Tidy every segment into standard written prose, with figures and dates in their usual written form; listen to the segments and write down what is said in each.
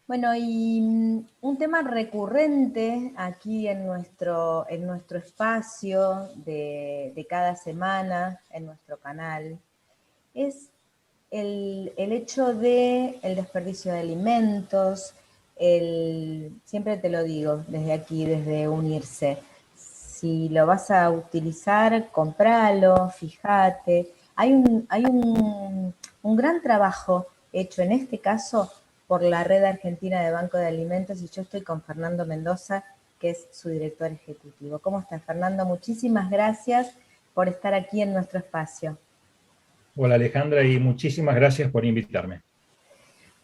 Bueno, y un tema recurrente aquí en nuestro espacio de cada semana, en nuestro canal, es el hecho de el desperdicio de alimentos, siempre te lo digo desde aquí, desde Unirse, si lo vas a utilizar, compralo, fíjate. Hay un gran trabajo hecho en este caso por la Red Argentina de Banco de Alimentos y yo estoy con Fernando Mendoza, que es su director ejecutivo. ¿Cómo estás, Fernando? Muchísimas gracias por estar aquí en nuestro espacio. Hola Alejandra y muchísimas gracias por invitarme.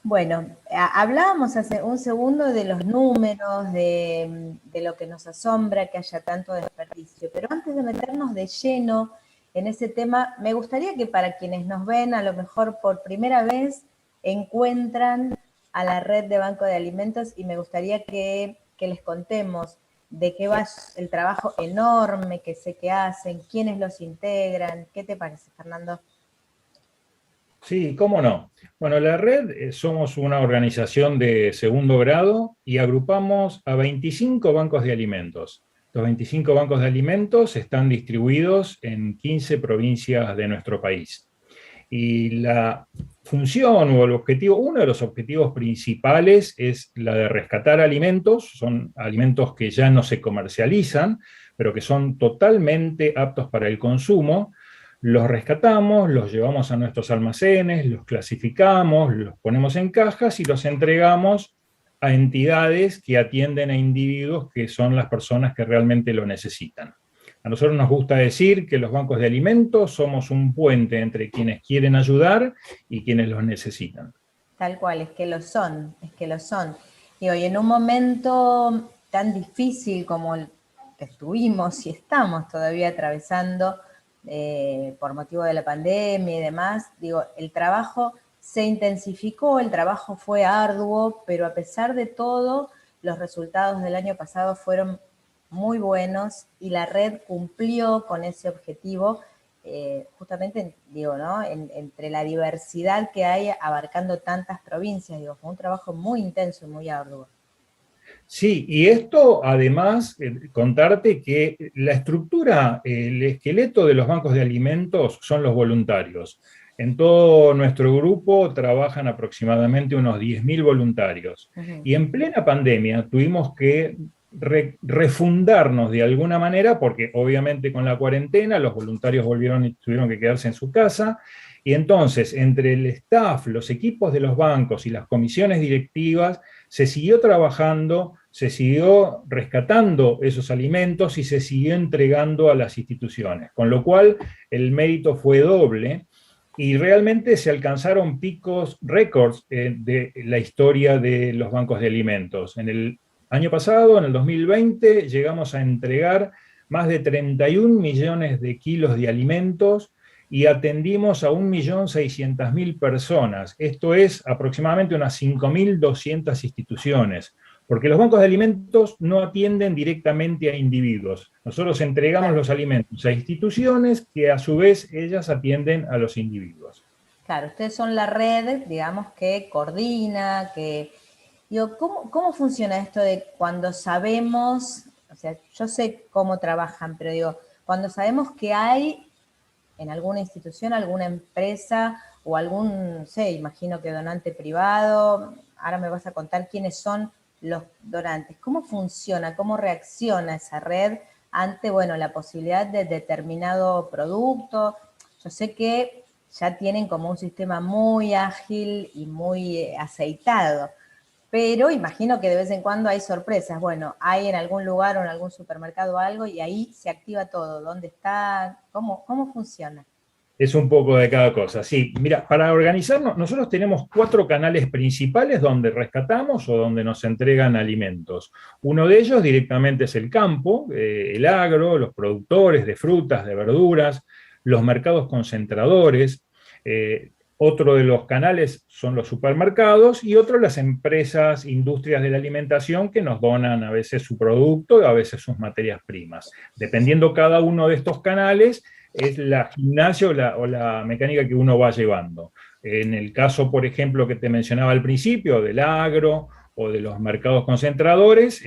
Bueno, hablábamos hace un segundo de los números, de lo que nos asombra que haya tanto desperdicio, pero antes de meternos de lleno en ese tema, me gustaría que para quienes nos ven, a lo mejor por primera vez, encuentran a la red de Banco de Alimentos y me gustaría que les contemos de qué va el trabajo enorme que sé que hacen, quiénes los integran. ¿Qué te parece, Fernando? Sí, cómo no. Bueno, la red somos una organización de segundo grado y agrupamos a 25 bancos de alimentos. Los 25 bancos de alimentos están distribuidos en 15 provincias de nuestro país. Y la función o el objetivo, uno de los objetivos principales es la de rescatar alimentos, son alimentos que ya no se comercializan, pero que son totalmente aptos para el consumo. Los rescatamos, los llevamos a nuestros almacenes, los clasificamos, los ponemos en cajas y los entregamos a entidades que atienden a individuos que son las personas que realmente lo necesitan. A nosotros nos gusta decir que los bancos de alimentos somos un puente entre quienes quieren ayudar y quienes los necesitan. Tal cual, es que lo son, es que lo son. Digo, y en un momento tan difícil como el que estuvimos y estamos todavía atravesando por motivo de la pandemia y demás, digo, el trabajo se intensificó, el trabajo fue arduo, pero a pesar de todo, los resultados del año pasado fueron muy buenos y la red cumplió con ese objetivo justamente, digo, ¿no? Entre la diversidad que hay abarcando tantas provincias, digo, fue un trabajo muy intenso y muy arduo. Sí, y esto además, contarte que la estructura, el esqueleto de los bancos de alimentos son los voluntarios. En todo nuestro grupo trabajan aproximadamente unos 10.000 voluntarios. Uh -huh. Y en plena pandemia tuvimos que refundarnos de alguna manera, porque obviamente con la cuarentena los voluntarios volvieron y tuvieron que quedarse en su casa. Y entonces, entre el staff, los equipos de los bancos y las comisiones directivas, se siguió trabajando, se siguió rescatando esos alimentos y se siguió entregando a las instituciones, con lo cual el mérito fue doble y realmente se alcanzaron picos récords de la historia de los bancos de alimentos. En el año pasado, en el 2020, llegamos a entregar más de 31 millones de kilos de alimentos y atendimos a 1.600.000 personas. Esto es aproximadamente unas 5.200 instituciones, porque los bancos de alimentos no atienden directamente a individuos. Nosotros entregamos Claro, los alimentos a instituciones que a su vez ellas atienden a los individuos. claro, ustedes son la red, digamos, que coordina, que... Digo, ¿cómo funciona esto de cuando sabemos, o sea, yo sé cómo trabajan, pero digo, cuando sabemos que hay en alguna institución, alguna empresa o algún, no sé, imagino que donante privado, ahora me vas a contar quiénes son los donantes, cómo funciona, cómo reacciona esa red ante, bueno, la posibilidad de determinado producto. Yo sé que ya tienen como un sistema muy ágil y muy aceitado, pero imagino que de vez en cuando hay sorpresas. Bueno, hay en algún lugar o en algún supermercado algo y ahí se activa todo. ¿Dónde está? ¿Cómo funciona? Es un poco de cada cosa. Sí, mira, para organizarnos, nosotros tenemos 4 canales principales donde rescatamos o donde nos entregan alimentos. Uno de ellos directamente es el campo, el agro, los productores de frutas, de verduras, los mercados concentradores. Otro de los canales son los supermercados y otro las empresas, industrias de la alimentación que nos donan a veces su producto y a veces sus materias primas. Dependiendo cada uno de estos canales, es la gimnasia o la mecánica que uno va llevando. En el caso, por ejemplo, que te mencionaba al principio, del agro o de los mercados concentradores.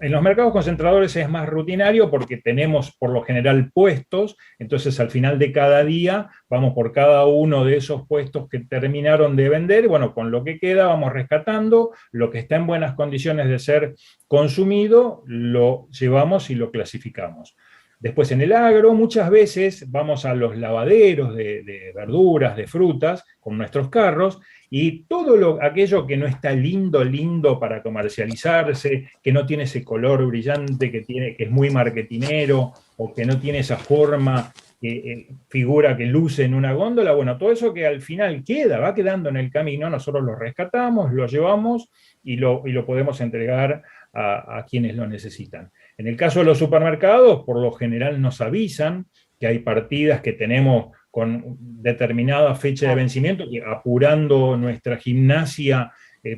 En los mercados concentradores es más rutinario porque tenemos por lo general puestos, entonces al final de cada día vamos por cada uno de esos puestos que terminaron de vender, bueno, con lo que queda vamos rescatando, lo que está en buenas condiciones de ser consumido, lo llevamos y lo clasificamos. Después en el agro muchas veces vamos a los lavaderos de verduras, de frutas, con nuestros carros, y todo aquello que no está lindo para comercializarse, que no tiene ese color brillante, que es muy marketinero, o que no tiene esa forma que figura que luce en una góndola, bueno, todo eso que al final va quedando en el camino, nosotros lo rescatamos, lo llevamos y lo podemos entregar a quienes lo necesitan. En el caso de los supermercados, por lo general nos avisan que hay partidas que tenemos con determinada fecha de vencimiento, que apurando nuestra gimnasia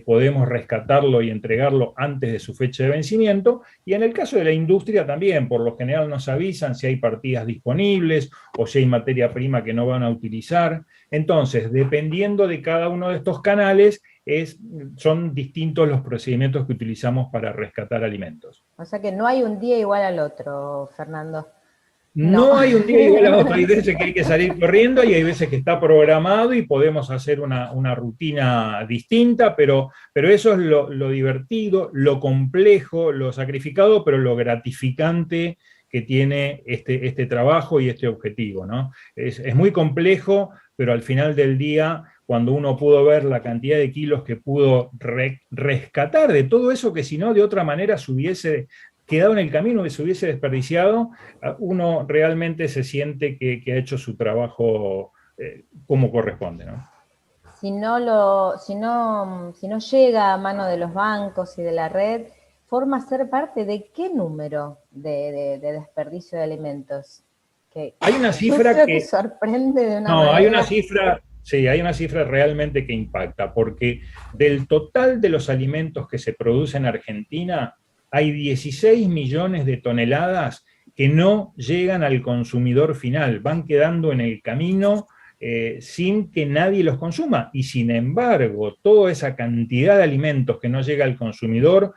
podemos rescatarlo y entregarlo antes de su fecha de vencimiento. Y en el caso de la industria también, por lo general nos avisan si hay partidas disponibles o si hay materia prima que no van a utilizar. Entonces, dependiendo de cada uno de estos canales, son distintos los procedimientos que utilizamos para rescatar alimentos. O sea que no hay un día igual al otro, Fernando. No hay un día igual a otro, hay veces que hay que salir corriendo y hay veces que está programado y podemos hacer una rutina distinta, pero eso es lo divertido, lo complejo, lo sacrificado, pero lo gratificante que tiene este trabajo y este objetivo, ¿no? Es muy complejo, pero al final del día, cuando uno pudo ver la cantidad de kilos que pudo rescatar de todo eso que si no de otra manera se hubiese quedado en el camino, que se hubiese desperdiciado, uno realmente se siente que ha hecho su trabajo como corresponde, ¿no? Si no llega a mano de los bancos y de la red, ¿forma ser parte de qué número de desperdicio de alimentos? Hay una cifra que sorprende de una no, manera. hay una cifra. Sí, hay una cifra realmente que impacta, porque del total de los alimentos que se producen en Argentina, hay 16 millones de toneladas que no llegan al consumidor final, van quedando en el camino sin que nadie los consuma. Y sin embargo, toda esa cantidad de alimentos que no llega al consumidor,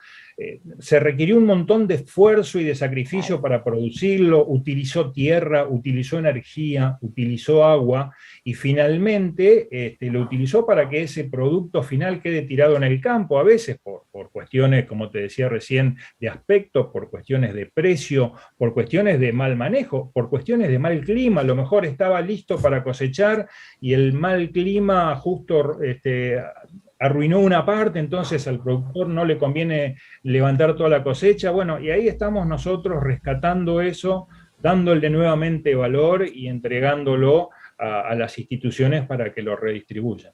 se requirió un montón de esfuerzo y de sacrificio para producirlo, utilizó tierra, utilizó energía, utilizó agua, y finalmente lo utilizó para que ese producto final quede tirado en el campo, a veces por cuestiones, como te decía recién, de aspecto, por cuestiones de precio, por cuestiones de mal manejo, por cuestiones de mal clima. A lo mejor estaba listo para cosechar y el mal clima justo arruinó una parte, entonces al productor no le conviene levantar toda la cosecha. Bueno, y ahí estamos nosotros rescatando eso, dándole nuevamente valor y entregándolo a las instituciones para que lo redistribuyan.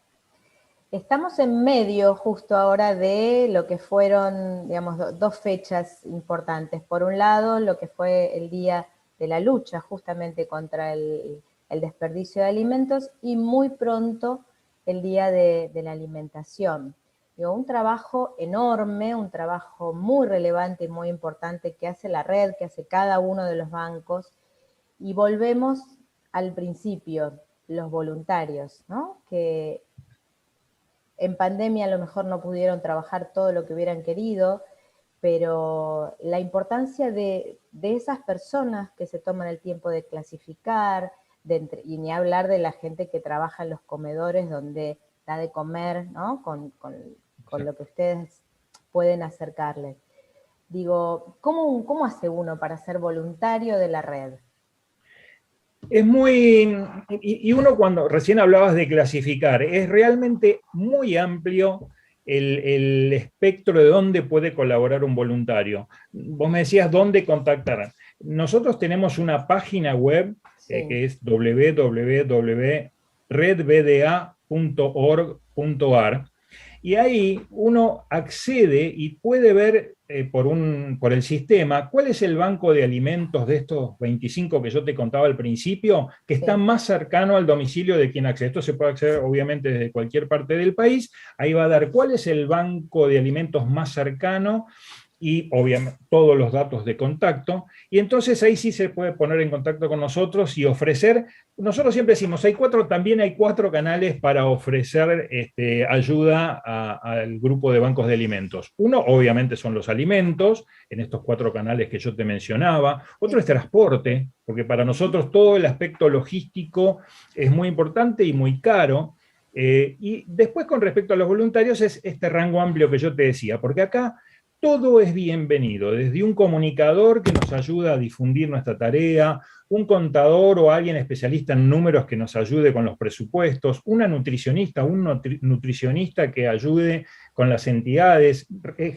Estamos en medio justo ahora de lo que fueron, digamos, dos fechas importantes. Por un lado, lo que fue el día de la lucha justamente contra el desperdicio de alimentos, y muy pronto el día de la alimentación. Digo, un trabajo enorme, un trabajo muy relevante y muy importante que hace la red, que hace cada uno de los bancos, y volvemos al principio, los voluntarios, ¿no? Que en pandemia a lo mejor no pudieron trabajar todo lo que hubieran querido, pero la importancia de esas personas que se toman el tiempo de clasificar, y ni hablar de la gente que trabaja en los comedores donde da de comer, ¿no? Con lo que ustedes pueden acercarles. Digo, ¿cómo hace uno para ser voluntario de la red? Es muy, y uno cuando recién hablabas de clasificar, es realmente muy amplio el espectro de dónde puede colaborar un voluntario. Vos me decías dónde contactar. Nosotros tenemos una página web que es www.redbda.org.ar, y ahí uno accede y puede ver por el sistema cuál es el banco de alimentos de estos 25 que yo te contaba al principio, que está más cercano al domicilio de quien accede. Esto se puede acceder obviamente desde cualquier parte del país. Ahí va a dar cuál es el banco de alimentos más cercano, y obviamente todos los datos de contacto, y entonces ahí sí se puede poner en contacto con nosotros y ofrecer, nosotros siempre decimos, también hay 4 canales para ofrecer ayuda al grupo de bancos de alimentos. Uno, obviamente, son los alimentos, en estos 4 canales que yo te mencionaba. Otro es transporte, porque para nosotros todo el aspecto logístico es muy importante y muy caro. Y después, con respecto a los voluntarios, es este rango amplio que yo te decía, porque acá todo es bienvenido, desde un comunicador que nos ayuda a difundir nuestra tarea, un contador o alguien especialista en números que nos ayude con los presupuestos, una nutricionista, un nutricionista que ayude con las entidades,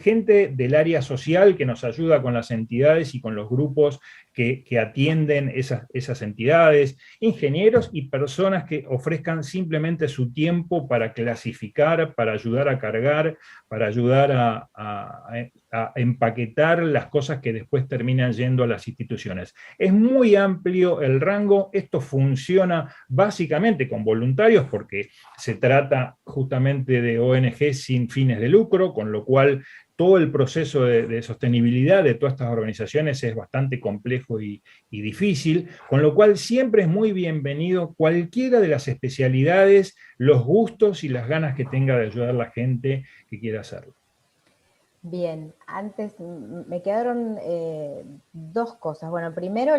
gente del área social que nos ayuda con las entidades y con los grupos que atienden esas entidades, ingenieros y personas que ofrezcan simplemente su tiempo para clasificar, para ayudar a cargar, para ayudar a empaquetar las cosas que después terminan yendo a las instituciones. Es muy amplio el rango, esto funciona básicamente con voluntarios porque se trata justamente de ONG sin fines de lucro, con lo cual todo el proceso de sostenibilidad de todas estas organizaciones es bastante complejo y difícil, con lo cual siempre es muy bienvenido cualquiera de las especialidades, los gustos y las ganas que tenga de ayudar a la gente que quiera hacerlo. Bien, antes me quedaron 2 cosas. Bueno, primero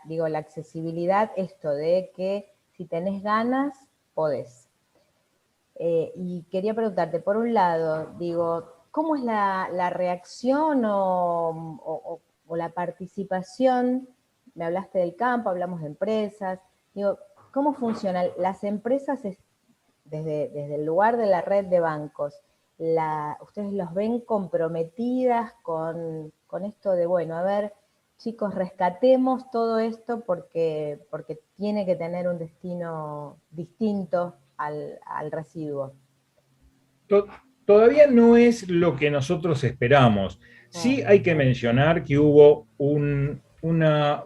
digo, la accesibilidad, esto de que si tenés ganas, podés. Y quería preguntarte, por un lado, digo, ¿cómo es la reacción o la participación? Me hablaste del campo, hablamos de empresas. Digo, ¿cómo funcionan las empresas desde el lugar de la red de bancos? ¿Ustedes los ven comprometidas con esto de, bueno, a ver, chicos, rescatemos todo esto porque tiene que tener un destino distinto al residuo? Todavía no es lo que nosotros esperamos. Sí hay que mencionar que hubo un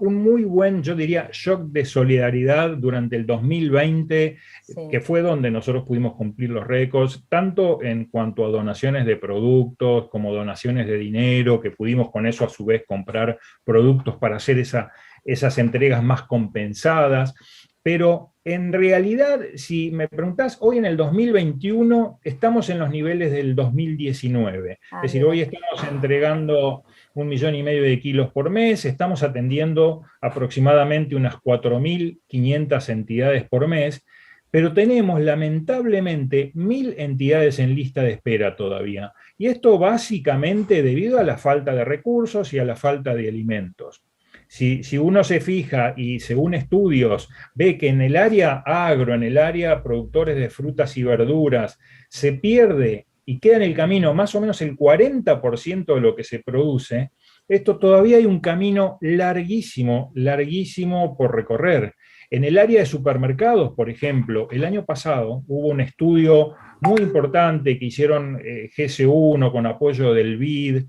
muy buen, yo diría, shock de solidaridad durante el 2020, Sí. que fue donde nosotros pudimos cumplir los récords, tanto en cuanto a donaciones de productos como donaciones de dinero, que pudimos con eso a su vez comprar productos para hacer esas entregas más compensadas. Pero en realidad, si me preguntás, hoy en el 2021 estamos en los niveles del 2019. Es decir, Mira. hoy estamos entregando 1,5 millones de kilos por mes, estamos atendiendo aproximadamente unas 4.500 entidades por mes, pero tenemos lamentablemente 1.000 entidades en lista de espera todavía. Y esto básicamente debido a la falta de recursos y a la falta de alimentos. Si uno se fija y según estudios ve que en el área agro, en el área productores de frutas y verduras, se pierde y queda en el camino más o menos el 40% de lo que se produce, esto todavía hay un camino larguísimo, larguísimo por recorrer. En el área de supermercados, por ejemplo, el año pasado hubo un estudio muy importante que hicieron GS1 con apoyo del BID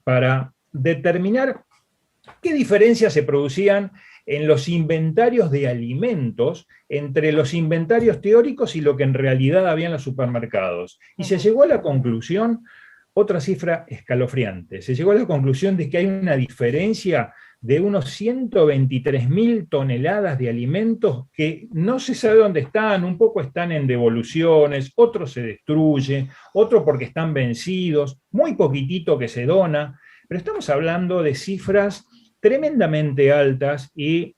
para determinar qué diferencias se producían en los inventarios de alimentos entre los inventarios teóricos y lo que en realidad había en los supermercados. Y se llegó a la conclusión, otra cifra escalofriante, se llegó a la conclusión de que hay una diferencia de unos 123.000 toneladas de alimentos que no se sabe dónde están, un poco están en devoluciones, otros se destruye, otro porque están vencidos, muy poquitito que se dona, pero estamos hablando de cifras tremendamente altas y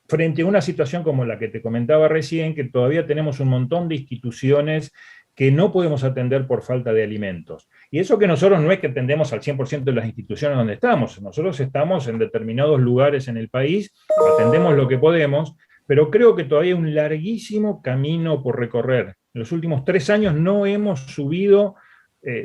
frente a una situación como la que te comentaba recién, que todavía tenemos un montón de instituciones que no podemos atender por falta de alimentos. Y eso que nosotros no es que atendemos al 100% de las instituciones donde estamos, nosotros estamos en determinados lugares en el país, atendemos lo que podemos, pero creo que todavía hay un larguísimo camino por recorrer. En los últimos 3 años no hemos subido.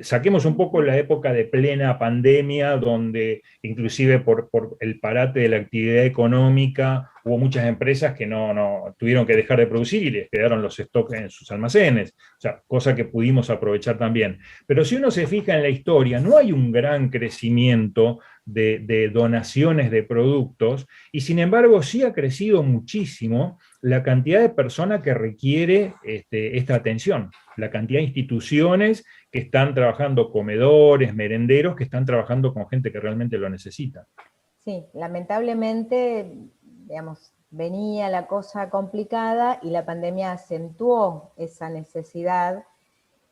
Saquemos un poco la época de plena pandemia, donde inclusive por el parate de la actividad económica hubo muchas empresas que no tuvieron que dejar de producir y les quedaron los stocks en sus almacenes, o sea, cosa que pudimos aprovechar también. Pero si uno se fija en la historia, no hay un gran crecimiento de donaciones de productos, y sin embargo sí ha crecido muchísimo la cantidad de personas que requiere esta atención, la cantidad de instituciones que están trabajando, comedores, merenderos, que están trabajando con gente que realmente lo necesita. Sí, lamentablemente, digamos, venía la cosa complicada y la pandemia acentuó esa necesidad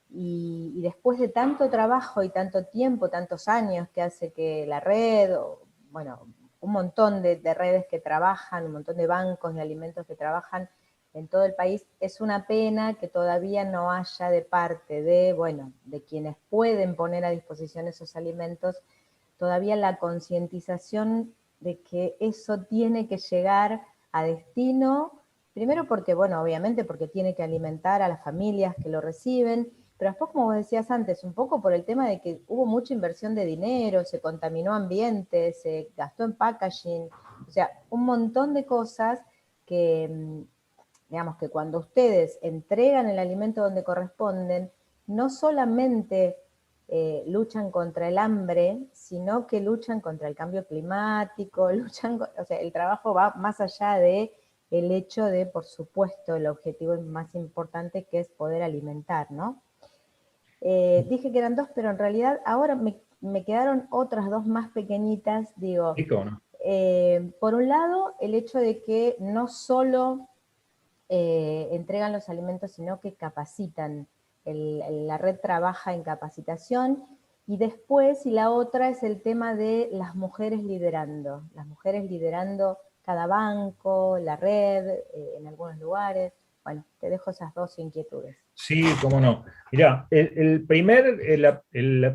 y después de tanto trabajo y tanto tiempo, tantos años que hace que la red, bueno, un montón de redes que trabajan, un montón de bancos de alimentos que trabajan en todo el país, es una pena que todavía no haya de parte de, bueno, de quienes pueden poner a disposición esos alimentos, todavía la concientización de que eso tiene que llegar a destino, primero porque, bueno, obviamente porque tiene que alimentar a las familias que lo reciben, pero después, como vos decías antes, un poco por el tema de que hubo mucha inversión de dinero, se contaminó ambiente, se gastó en packaging, o sea, un montón de cosas que, digamos, que cuando ustedes entregan el alimento donde corresponden, no solamente luchan contra el hambre, sino que luchan contra el cambio climático, o sea, el trabajo va más allá de el hecho de, por supuesto, el objetivo más importante que es poder alimentar, ¿no? Dije que eran dos, pero en realidad ahora me quedaron otras dos más pequeñitas, digo, ¿No? por un lado, el hecho de que no solo entregan los alimentos, sino que capacitan. La red trabaja en capacitación, y después, y la otra es el tema de las mujeres liderando cada banco, la red, en algunos lugares. Bueno, te dejo esas dos inquietudes. Sí, cómo no. Mirá, la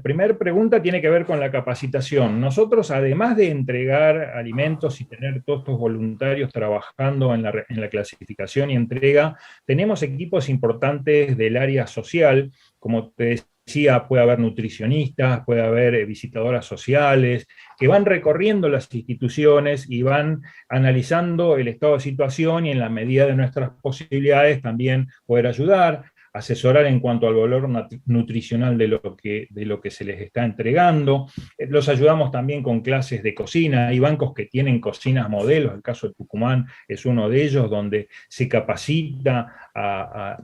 primera pregunta tiene que ver con la capacitación. Nosotros, además de entregar alimentos y tener todos estos voluntarios trabajando en la clasificación y entrega, tenemos equipos importantes del área social, como te decía, puede haber nutricionistas, puede haber visitadoras sociales, que van recorriendo las instituciones y van analizando el estado de situación y en la medida de nuestras posibilidades también poder ayudar, asesorar en cuanto al valor nutricional de lo que se les está entregando. Los ayudamos también con clases de cocina. Hay bancos que tienen cocinas modelos, el caso de Tucumán es uno de ellos, donde se capacita a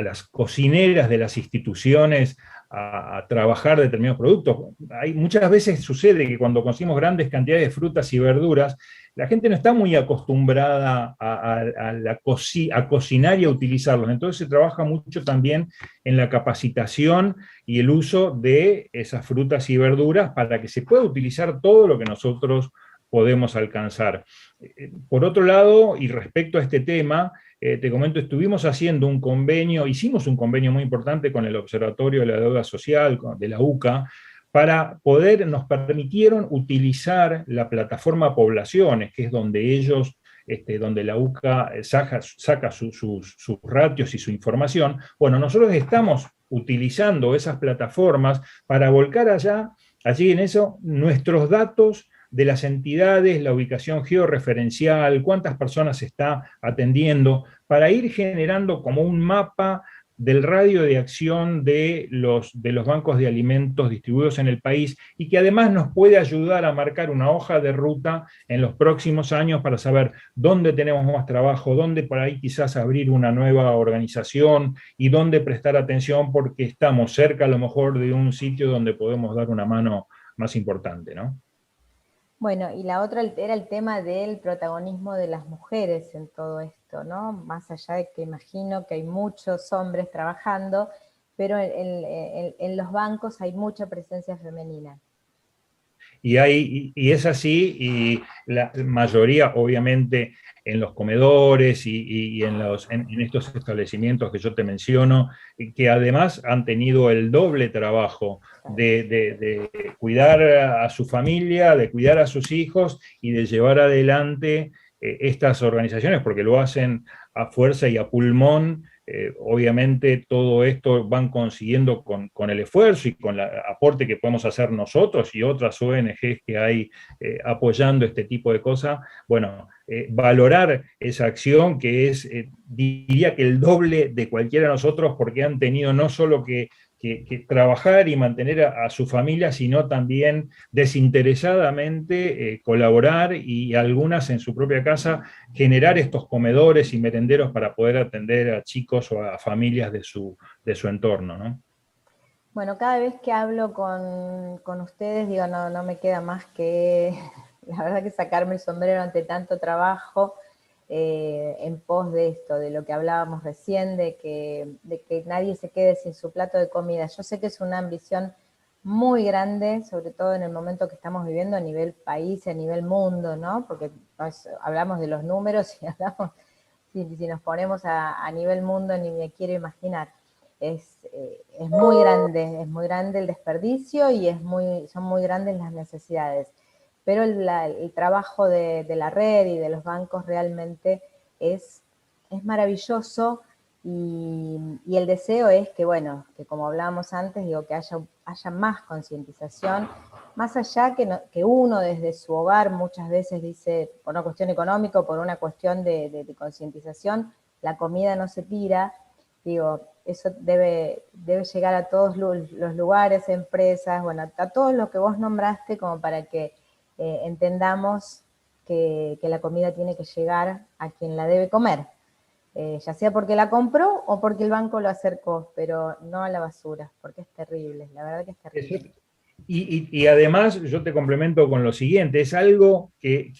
las cocineras de las instituciones a trabajar determinados productos. Muchas veces sucede que cuando conseguimos grandes cantidades de frutas y verduras, la gente no está muy acostumbrada a cocinar y a utilizarlos. Entonces se trabaja mucho también en la capacitación y el uso de esas frutas y verduras para que se pueda utilizar todo lo que nosotros podemos alcanzar. Por otro lado, y respecto a este tema, te comento, hicimos un convenio muy importante con el Observatorio de la Deuda Social, de la UCA, nos permitieron utilizar la plataforma Poblaciones, que es donde donde la UCA saca sus ratios y su información. Bueno, nosotros estamos utilizando esas plataformas para volcar allí en eso, nuestros datos de las entidades, la ubicación georreferencial, cuántas personas se está atendiendo, para ir generando como un mapa del radio de acción de los bancos de alimentos distribuidos en el país, y que además nos puede ayudar a marcar una hoja de ruta en los próximos años para saber dónde tenemos más trabajo, dónde por ahí quizás abrir una nueva organización y dónde prestar atención porque estamos cerca a lo mejor de un sitio donde podemos dar una mano más importante, ¿no? Bueno, y la otra era el tema del protagonismo de las mujeres en todo esto, ¿no? Más allá de que imagino que hay muchos hombres trabajando, pero en los bancos hay mucha presencia femenina. Y es así, y la mayoría, obviamente, en los comedores y en estos establecimientos que yo te menciono, que además han tenido el doble trabajo de cuidar a su familia, de cuidar a sus hijos y de llevar adelante estas organizaciones, porque lo hacen a fuerza y a pulmón, obviamente todo esto van consiguiendo con el esfuerzo y con el aporte que podemos hacer nosotros y otras ONGs que hay apoyando este tipo de cosas. Bueno, valorar esa acción que es, diría que el doble de cualquiera de nosotros, porque han tenido no solo que trabajar y mantener a su familia, sino también desinteresadamente colaborar y algunas en su propia casa generar estos comedores y merenderos para poder atender a chicos o a familias de su entorno, ¿no? Bueno, cada vez que hablo con ustedes, digo, no me queda más que, la verdad que sacarme el sombrero ante tanto trabajo en pos de esto, de lo que hablábamos recién, de que nadie se quede sin su plato de comida. Yo sé que es una ambición muy grande, sobre todo en el momento que estamos viviendo a nivel país y a nivel mundo, ¿no? Porque hablamos de los números y hablamos, si nos ponemos a nivel mundo, ni me quiero imaginar. Es muy grande el desperdicio y son muy grandes las necesidades. Pero el trabajo de la red y de los bancos realmente es maravilloso y el deseo es que, bueno, que como hablábamos antes, digo, que haya más concientización, más allá que uno desde su hogar muchas veces dice, por una cuestión económica o por una cuestión de concientización, la comida no se tira. Digo, eso debe llegar a todos los lugares, empresas, bueno, a todos los que vos nombraste, como para que entendamos que la comida tiene que llegar a quien la debe comer, ya sea porque la compró o porque el banco lo acercó, pero no a la basura, porque es terrible, la verdad que es terrible. Y además, yo te complemento con lo siguiente, es algo que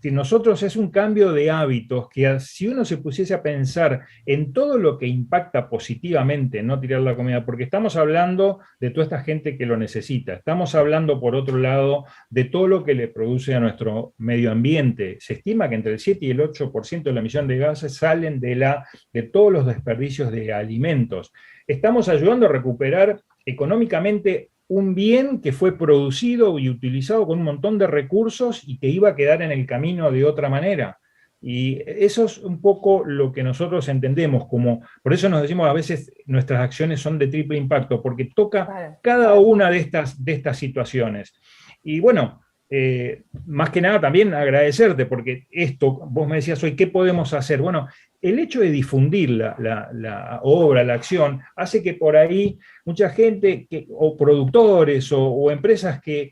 nosotros es un cambio de hábitos, que si uno se pusiese a pensar en todo lo que impacta positivamente no tirar la comida, porque estamos hablando de toda esta gente que lo necesita, estamos hablando por otro lado de todo lo que le produce a nuestro medio ambiente. Se estima que entre el 7 y el 8% de la emisión de gases salen de todos los desperdicios de alimentos. Estamos ayudando a recuperar económicamente un bien que fue producido y utilizado con un montón de recursos y que iba a quedar en el camino de otra manera. Y eso es un poco lo que nosotros entendemos, como por eso nos decimos a veces nuestras acciones son de triple impacto, porque toca cada una de estas situaciones. Y bueno, más que nada también agradecerte, porque esto, vos me decías hoy, ¿qué podemos hacer? Bueno, el hecho de difundir la obra, la acción, hace que por ahí mucha gente, o productores o empresas que,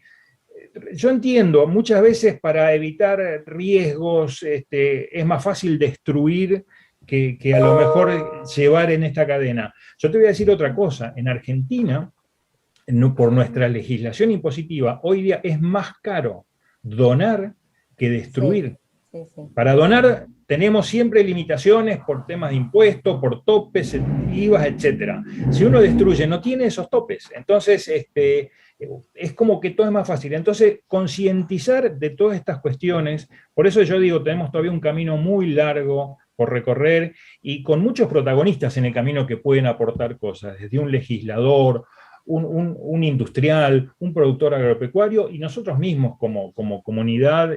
yo entiendo, muchas veces para evitar riesgos es más fácil destruir que a lo mejor llevar en esta cadena. Yo te voy a decir otra cosa, en Argentina, por nuestra legislación impositiva, hoy día es más caro donar que destruir. Sí, sí. Para donar tenemos siempre limitaciones por temas de impuestos, por topes, IVAs, etc. Si uno destruye, no tiene esos topes. Entonces, es como que todo es más fácil. Entonces, concientizar de todas estas cuestiones, por eso yo digo, tenemos todavía un camino muy largo por recorrer y con muchos protagonistas en el camino que pueden aportar cosas, desde un legislador, un industrial, un productor agropecuario, y nosotros mismos como comunidad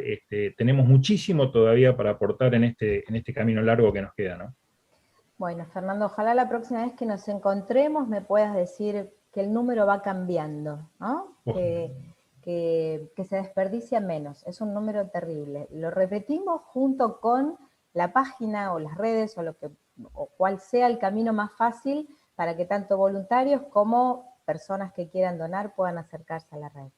tenemos muchísimo todavía para aportar en este camino largo que nos queda, ¿no? Bueno, Fernando, ojalá la próxima vez que nos encontremos me puedas decir que el número va cambiando, ¿no? Que se desperdicia menos, es un número terrible. Lo repetimos junto con la página o las redes o cual sea el camino más fácil para que tanto voluntarios como personas que quieran donar puedan acercarse a la red.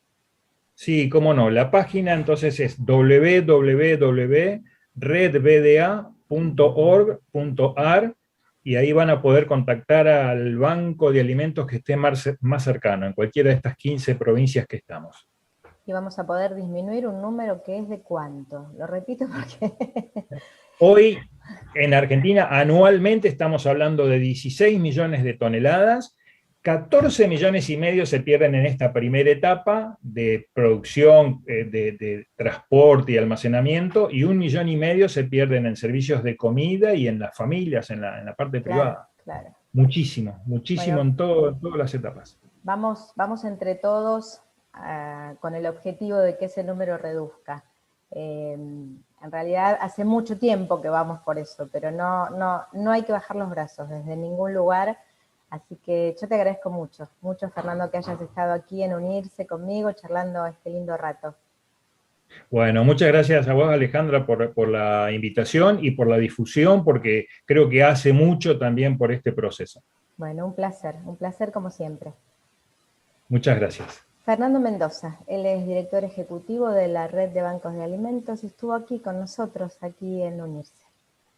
Sí, cómo no. La página entonces es www.redbda.org.ar y ahí van a poder contactar al banco de alimentos que esté más cercano, en cualquiera de estas 15 provincias que estamos. Y vamos a poder disminuir un número que es de ¿cuánto? Lo repito porque... Hoy en Argentina anualmente estamos hablando de 16 millones de toneladas, 14 millones y medio se pierden en esta primera etapa de producción, de transporte y almacenamiento, y 1,5 millones se pierden en servicios de comida y en las familias, en la parte privada. Claro. Muchísimo, muchísimo en todas las etapas. Vamos entre todos con el objetivo de que ese número reduzca. En realidad hace mucho tiempo que vamos por eso, pero no hay que bajar los brazos desde ningún lugar. Así que yo te agradezco mucho, mucho Fernando que hayas estado aquí en Unirse conmigo, charlando este lindo rato. Bueno, muchas gracias a vos, Alejandra, por la invitación y por la difusión, porque creo que hace mucho también por este proceso. Bueno, un placer como siempre. Muchas gracias. Fernando Mendoza, él es director ejecutivo de la Red de Bancos de Alimentos y estuvo aquí con nosotros, aquí en Unirse.